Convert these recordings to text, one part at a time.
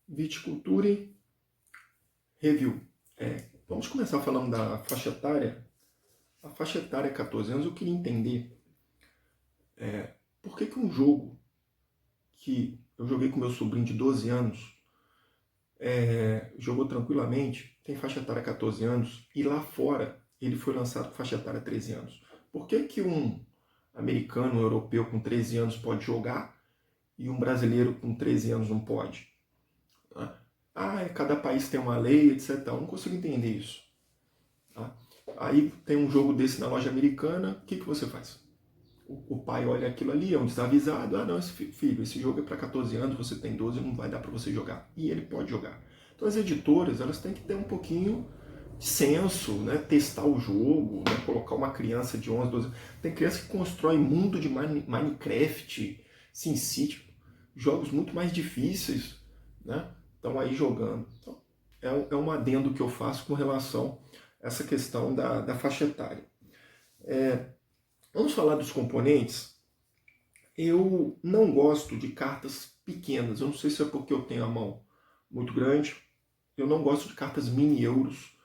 Viticulture Review. Vamos começar falando da faixa etária. A faixa etária é 14 anos. Eu queria entender por que um jogo que eu joguei com meu sobrinho de 12 anos jogou tranquilamente, tem faixa etária 14 anos, e lá fora ele foi lançado com faixa etária 13 anos. Por que um americano, um europeu com 13 anos pode jogar e um brasileiro com 13 anos não pode? Cada país tem uma lei, etc. Eu não consigo entender isso. Tá? Aí tem um jogo desse na loja americana, o que você faz? O pai olha aquilo ali, é um desavisado, não, filho, esse jogo é para 14 anos, você tem 12, não vai dar para você jogar. E ele pode jogar. Então as editoras, elas têm que ter um pouquinho de senso, né? Testar o jogo, né? Colocar uma criança de 11, 12... Tem criança que constrói mundo de Minecraft, SimCity, jogos muito mais difíceis, né? Estão aí jogando. Então, é um adendo que eu faço com relação a essa questão da faixa etária. Vamos falar dos componentes. Eu não gosto de cartas pequenas. Eu não sei se é porque eu tenho a mão muito grande. Eu não gosto de cartas mini euros,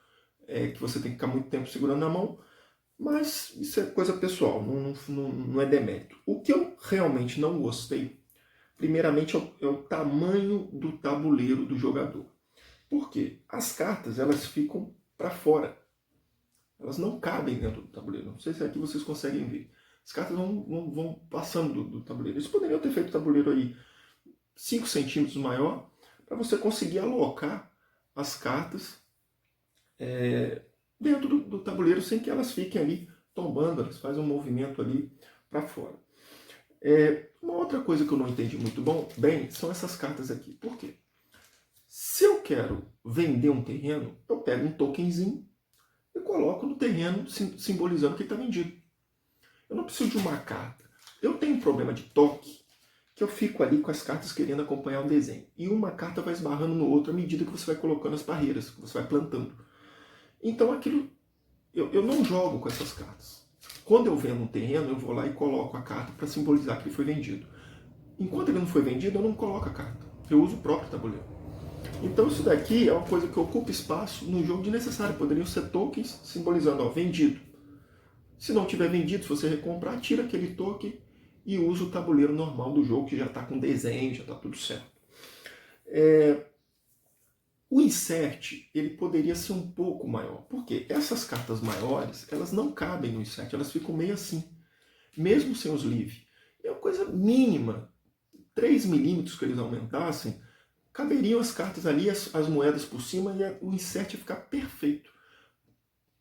que você tem que ficar muito tempo segurando na mão. Mas isso é coisa pessoal, não é demérito. O que eu realmente não gostei, primeiramente, é o tamanho do tabuleiro do jogador. Por quê? As cartas, elas ficam para fora. Elas não cabem dentro do tabuleiro. Não sei se aqui vocês conseguem ver. As cartas vão passando do tabuleiro. Eles poderiam ter feito o tabuleiro aí 5 centímetros maior, para você conseguir alocar as cartas dentro do tabuleiro sem que elas fiquem ali tombando. Elas fazem um movimento ali para fora. Uma outra coisa que eu não entendi muito bem são essas cartas aqui. Por quê? Se eu quero vender um terreno, eu pego um tokenzinho e coloco no terreno simbolizando que está vendido. Eu não preciso de uma carta. Eu tenho um problema de toque, que eu fico ali com as cartas querendo acompanhar o desenho. E uma carta vai esbarrando no outro à medida que você vai colocando as barreiras, que você vai plantando. Então aquilo, eu não jogo com essas cartas. Quando eu vendo um terreno, eu vou lá e coloco a carta para simbolizar que ele foi vendido. Enquanto ele não foi vendido, eu não coloco a carta. Eu uso o próprio tabuleiro. Então isso daqui é uma coisa que ocupa espaço no jogo desnecessário. Poderiam ser tokens simbolizando, vendido. Se não tiver vendido, se você recomprar, tira aquele token e usa o tabuleiro normal do jogo, que já está com desenho, já está tudo certo. O insert, ele poderia ser um pouco maior. Por quê? Essas cartas maiores, elas não cabem no insert, elas ficam meio assim. Mesmo sem os sleeve. É uma coisa mínima. 3 milímetros que eles aumentassem, caberiam as cartas ali, as moedas por cima, e o insert ia ficar perfeito.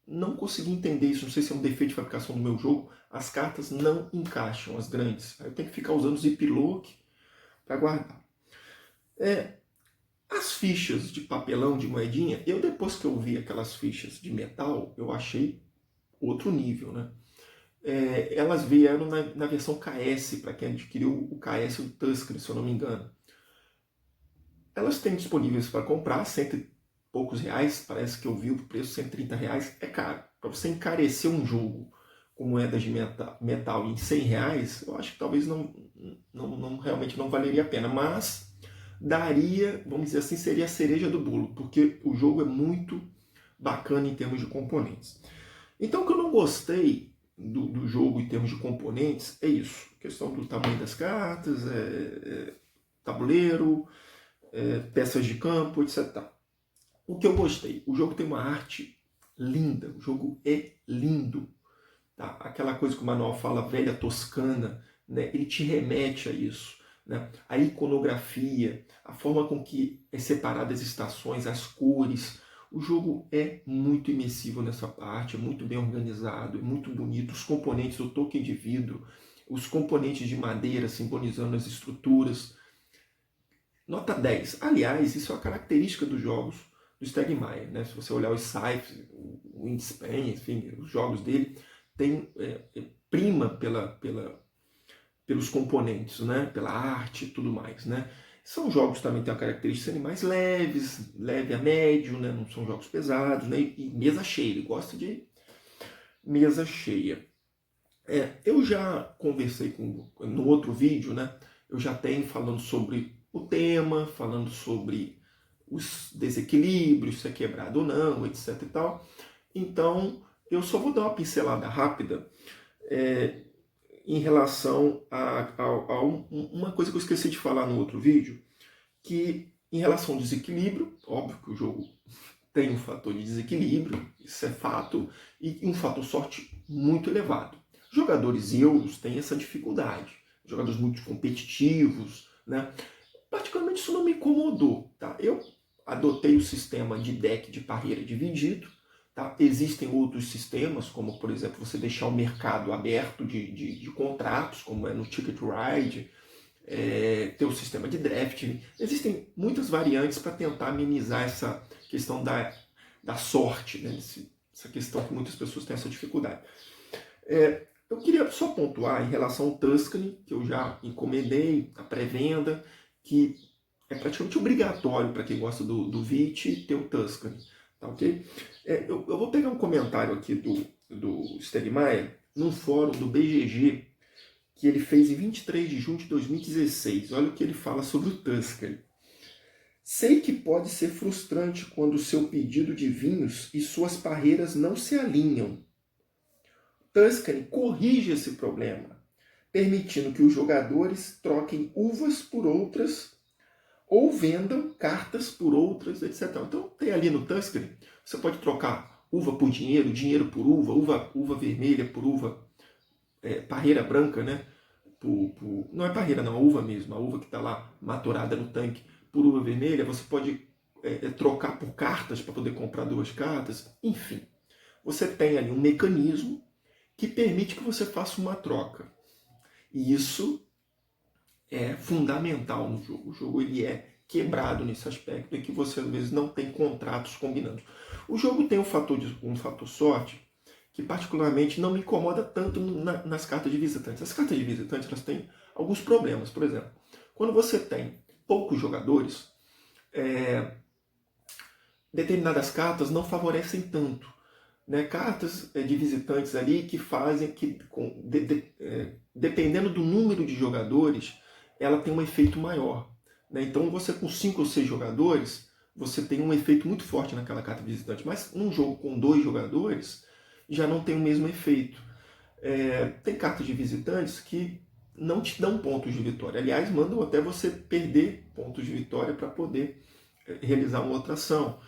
Não consegui entender isso, não sei se é um defeito de fabricação do meu jogo, as cartas não encaixam, as grandes. Aí eu tenho que ficar usando ziplock para guardar. As fichas de papelão, de moedinha, depois que eu vi aquelas fichas de metal, eu achei outro nível, né? Elas vieram na versão KS, para quem adquiriu o KS do Tuscany, se eu não me engano. Elas têm disponíveis para comprar, cento e poucos reais, parece que eu vi o preço, R$130, é caro. Para você encarecer um jogo com moedas de metal em R$100, eu acho que talvez realmente não valeria a pena, mas daria, vamos dizer assim, seria a cereja do bolo, porque o jogo é muito bacana em termos de componentes. Então o que eu não gostei do jogo em termos de componentes é isso, a questão do tamanho das cartas, tabuleiro, peças de campo, etc. O que eu gostei, o jogo tem uma arte linda, o jogo é lindo. Tá? Aquela coisa que o manual fala, velha toscana, né? Ele te remete a isso. Né? A iconografia, a forma com que é separada as estações, as cores. O jogo é muito imersivo nessa parte, é muito bem organizado, é muito bonito. Os componentes, o token de vidro, os componentes de madeira simbolizando as estruturas. Nota 10. Aliás, isso é uma característica dos jogos do Stegmaier. Né? Se você olhar os Scythe, o Wingspan, enfim, os jogos dele, tem prima pelos componentes, né? Pela arte e tudo mais. Né? São jogos que também têm a característica de serem mais leves, leve a médio, né? Não são jogos pesados, né? E mesa cheia, ele gosta de mesa cheia. Eu já conversei no outro vídeo, né? Eu já tenho falando sobre o tema, falando sobre os desequilíbrios, se é quebrado ou não, etc e tal. Então, eu só vou dar uma pincelada rápida em relação a uma coisa que eu esqueci de falar no outro vídeo, que em relação ao desequilíbrio, óbvio que o jogo tem um fator de desequilíbrio, isso é fato, e um fator sorte muito elevado. Jogadores euros têm essa dificuldade, jogadores muito competitivos, né? Particularmente isso não me incomodou, tá? Eu adotei o sistema de deck de parreira dividido, tá? Existem outros sistemas, como por exemplo você deixar o mercado aberto de contratos, como é no Ticket Ride, ter o sistema de draft. Existem muitas variantes para tentar amenizar essa questão da sorte, né? Essa questão que muitas pessoas têm essa dificuldade. Eu queria só pontuar em relação ao Tuscany, que eu já encomendei, a pré-venda, que é praticamente obrigatório para quem gosta do VIT ter o Tuscany, tá ok? Eu vou pegar um comentário aqui do Stegmaier, num fórum do BGG, que ele fez em 23 de junho de 2016. Olha o que ele fala sobre o Tuscany. Sei que pode ser frustrante quando o seu pedido de vinhos e suas parreiras não se alinham. Tuscany corrige esse problema, permitindo que os jogadores troquem uvas por outras ou vendam cartas por outras, etc. Então tem ali no Tuscany, você pode trocar uva por dinheiro, dinheiro por uva vermelha por uva, parreira branca, né? Não é parreira não, a uva mesmo, a uva que está lá maturada no tanque, por uva vermelha, você pode trocar por cartas para poder comprar 2 cartas, enfim. Você tem ali um mecanismo que permite que você faça uma troca. E isso é fundamental no jogo. O jogo ele é quebrado nesse aspecto, em que você às vezes não tem contratos combinando. O jogo tem um fator sorte que particularmente não me incomoda tanto nas cartas de visitantes. As cartas de visitantes elas têm alguns problemas. Por exemplo, quando você tem poucos jogadores, determinadas cartas não favorecem tanto. Né? Cartas de visitantes ali que fazem que, dependendo do número de jogadores, ela tem um efeito maior. Né? Então você com 5 ou 6 jogadores, você tem um efeito muito forte naquela carta de visitante. Mas num jogo com 2 jogadores, já não tem o mesmo efeito. Tem cartas de visitantes que não te dão pontos de vitória. Aliás, mandam até você perder pontos de vitória para poder realizar uma outra ação.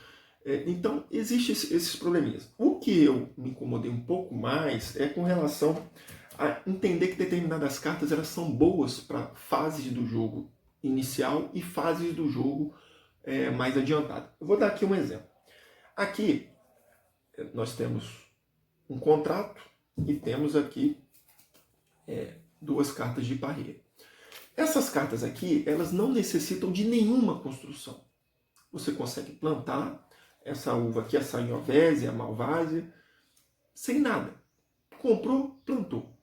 Então, existem esses probleminhas. O que eu me incomodei um pouco mais é com relação a entender que determinadas cartas elas são boas para fases do jogo inicial e fases do jogo mais adiantado. Eu vou dar aqui um exemplo. Aqui nós temos um contrato e temos aqui 2 cartas de parreira. Essas cartas aqui, elas não necessitam de nenhuma construção. Você consegue plantar essa uva aqui, a Sangiovese, a Malvasia, sem nada. Comprou, plantou.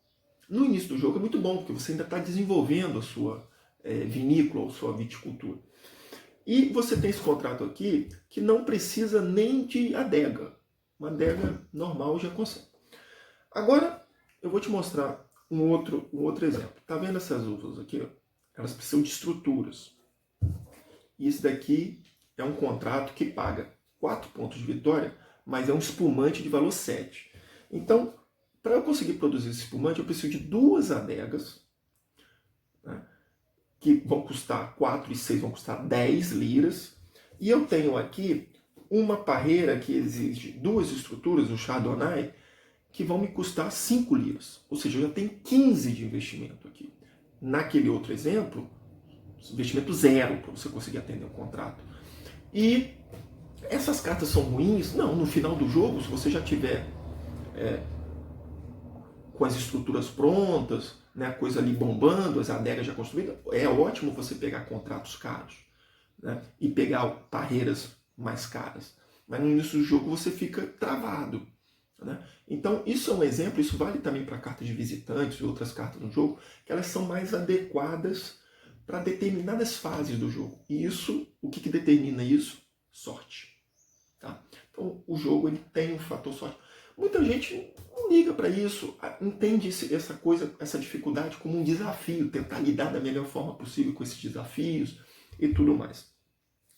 No início do jogo é muito bom, porque você ainda está desenvolvendo a sua vinícola ou sua viticultura. E você tem esse contrato aqui que não precisa nem de adega. Uma adega normal já consegue. Agora eu vou te mostrar um outro exemplo. Tá vendo essas uvas aqui? Ó? Elas precisam de estruturas. E esse daqui é um contrato que paga 4 pontos de vitória, mas é um espumante de valor 7. Então, para eu conseguir produzir esse espumante, eu preciso de 2 adegas, né, que vão custar 4 e 6, vão custar 10 liras. E eu tenho aqui uma parreira que exige 2 estruturas, o Chardonnay, que vão me custar 5 liras. Ou seja, eu já tenho 15 de investimento aqui. Naquele outro exemplo, investimento 0 para você conseguir atender o contrato. E essas cartas são ruins? Não, no final do jogo, se você já tiver com as estruturas prontas, né, a coisa ali bombando, as adegas já construídas, é ótimo você pegar contratos caros, né, e pegar parreiras mais caras. Mas no início do jogo você fica travado. Né? Então isso é um exemplo, isso vale também para cartas de visitantes e outras cartas no jogo, que elas são mais adequadas para determinadas fases do jogo. E isso, o que determina isso? Sorte. Tá? Então o jogo ele tem um fator sorte. Muita gente não liga para isso, entende essa coisa, essa dificuldade como um desafio, tentar lidar da melhor forma possível com esses desafios e tudo mais.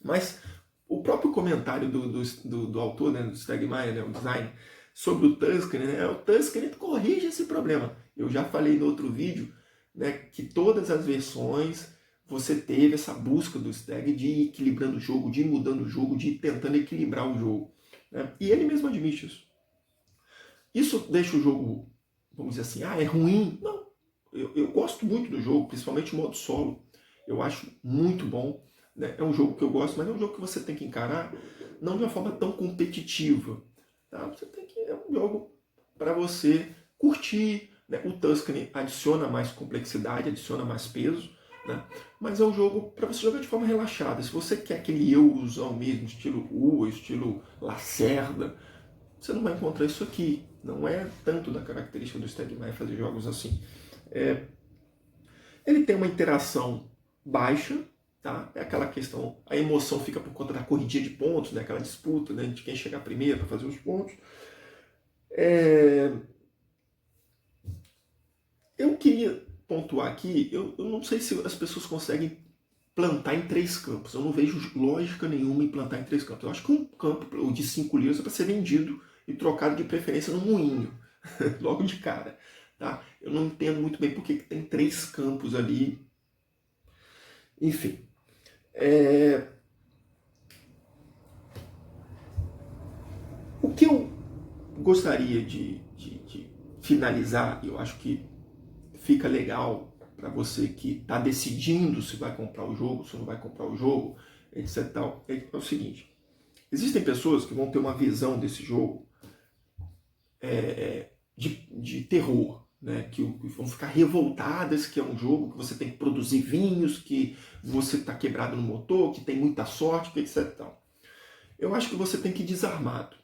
Mas o próprio comentário do autor, né, do Stegmaier, né, o design, sobre o Tuscany, né, o Tuscany corrige esse problema. Eu já falei no outro vídeo, né, que todas as versões você teve essa busca do Steg de ir equilibrando o jogo, de ir mudando o jogo, de ir tentando equilibrar o jogo. Né? E ele mesmo admite isso. Isso deixa o jogo, vamos dizer assim, é ruim? Não. Eu gosto muito do jogo, principalmente o modo solo. Eu acho muito bom. Né? É um jogo que eu gosto, mas é um jogo que você tem que encarar não de uma forma tão competitiva. Tá? É um jogo para você curtir. Né? O Tuscany adiciona mais complexidade, adiciona mais peso. Né? Mas é um jogo para você jogar de forma relaxada. Se você quer aquele Eurozão mesmo, estilo Ua, estilo Lacerda, você não vai encontrar isso aqui. Não é tanto da característica do Stegmaier fazer jogos assim. Ele tem uma interação baixa, tá? É aquela questão, a emoção fica por conta da corridinha de pontos, né? Aquela disputa, né, de quem chegar primeiro para fazer os pontos. Eu queria pontuar aqui, eu não sei se as pessoas conseguem plantar em 3 campos. Eu não vejo lógica nenhuma em plantar em 3 campos. Eu acho que um campo, o de 5 liras, é para ser vendido e trocado de preferência no moinho, logo de cara. Tá? Eu não entendo muito bem porque que tem 3 campos ali. Enfim. O que eu gostaria de finalizar, eu acho que fica legal para você que está decidindo se vai comprar o jogo, se não vai comprar o jogo, etc. Tal, é o seguinte: existem pessoas que vão ter uma visão desse jogo de terror, né? Que vão ficar revoltadas que é um jogo que você tem que produzir vinhos, que você está quebrado no motor, que tem muita sorte, que etc. Tal. Eu acho que você tem que ir desarmado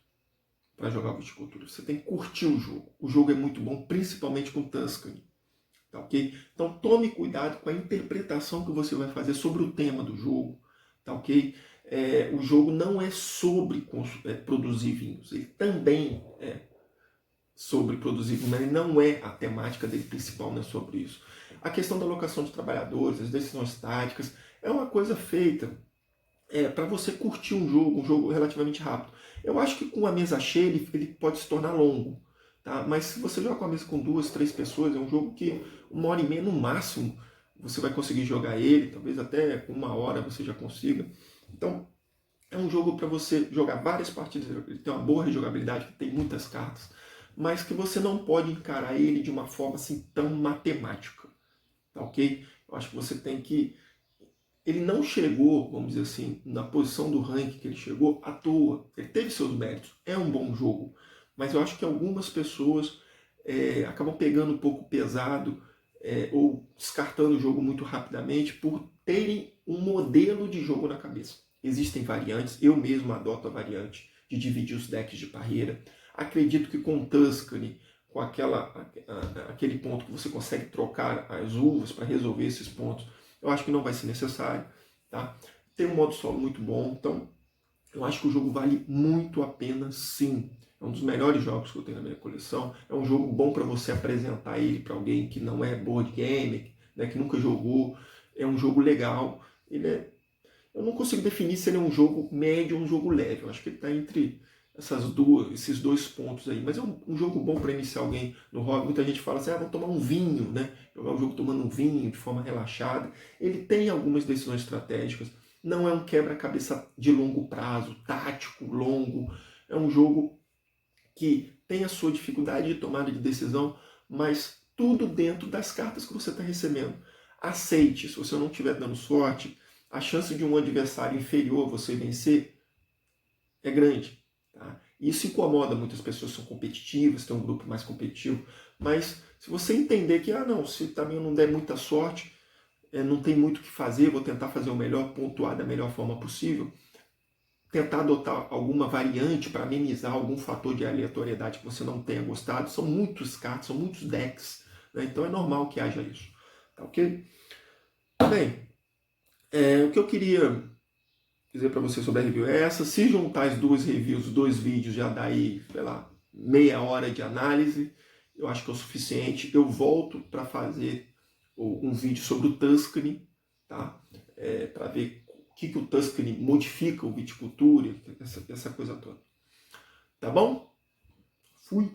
para jogar viticultura. Você tem que curtir o jogo. O jogo é muito bom, principalmente com Tuscany. Tá, ok? Então tome cuidado com a interpretação que você vai fazer sobre o tema do jogo. Tá, ok? O jogo não é sobre produzir vinhos. Ele também é sobre produzir vinhos, mas ele não é a temática dele principal, não é sobre isso. A questão da alocação de trabalhadores, as decisões táticas, é uma coisa feita para você curtir um jogo relativamente rápido. Eu acho que com a mesa cheia ele pode se tornar longo, tá? Mas se você joga com a mesa com 2, 3 pessoas, é um jogo que 1h30 no máximo você vai conseguir jogar ele, talvez até com 1 hora você já consiga. Então é um jogo para você jogar várias partidas, ele tem uma boa rejogabilidade, tem muitas cartas, mas que você não pode encarar ele de uma forma assim tão matemática, tá ok? Eu acho que você tem que ele não chegou, vamos dizer assim, na posição do ranking que ele chegou à toa. Ele teve seus méritos, é um bom jogo. Mas eu acho que algumas pessoas acabam pegando um pouco pesado ou descartando o jogo muito rapidamente por terem um modelo de jogo na cabeça. Existem variantes, eu mesmo adoto a variante de dividir os decks de parreira. Acredito que com Tuscany, com aquele ponto que você consegue trocar as uvas para resolver esses pontos, eu acho que não vai ser necessário. Tá? Tem um modo solo muito bom, então eu acho que o jogo vale muito a pena sim. É um dos melhores jogos que eu tenho na minha coleção. É um jogo bom para você apresentar ele para alguém que não é board game, né, que nunca jogou. É um jogo legal. Eu não consigo definir se ele é um jogo médio ou um jogo leve. Eu acho que ele está entre esses 2 pontos aí. Mas é um jogo bom para iniciar alguém no hobby. Muita gente fala assim, vou tomar um vinho, né? Jogar o jogo tomando um vinho de forma relaxada. Ele tem algumas decisões estratégicas. Não é um quebra-cabeça de longo prazo, tático, longo. É um jogo que tem a sua dificuldade de tomada de decisão, mas tudo dentro das cartas que você está recebendo. Aceite, se você não estiver dando sorte, a chance de um adversário inferior a você vencer é grande. Tá? Isso incomoda muitas pessoas que são competitivas, tem um grupo mais competitivo, mas se você entender que, se também não der muita sorte, não tem muito o que fazer, vou tentar fazer o melhor, pontuar da melhor forma possível, tentar adotar alguma variante para amenizar algum fator de aleatoriedade que você não tenha gostado. São muitos cards, são muitos decks, né? Então é normal que haja isso. Tá ok? Bem, o que eu queria dizer para você sobre a review é essa. Se juntar as 2 reviews, 2 vídeos, já dá aí, sei lá, meia hora de análise. Eu acho que é o suficiente. Eu volto para fazer um vídeo sobre o Tuscany, tá? Para ver que o touchscreen modifica o viticultura, essa coisa toda. Tá bom? Fui.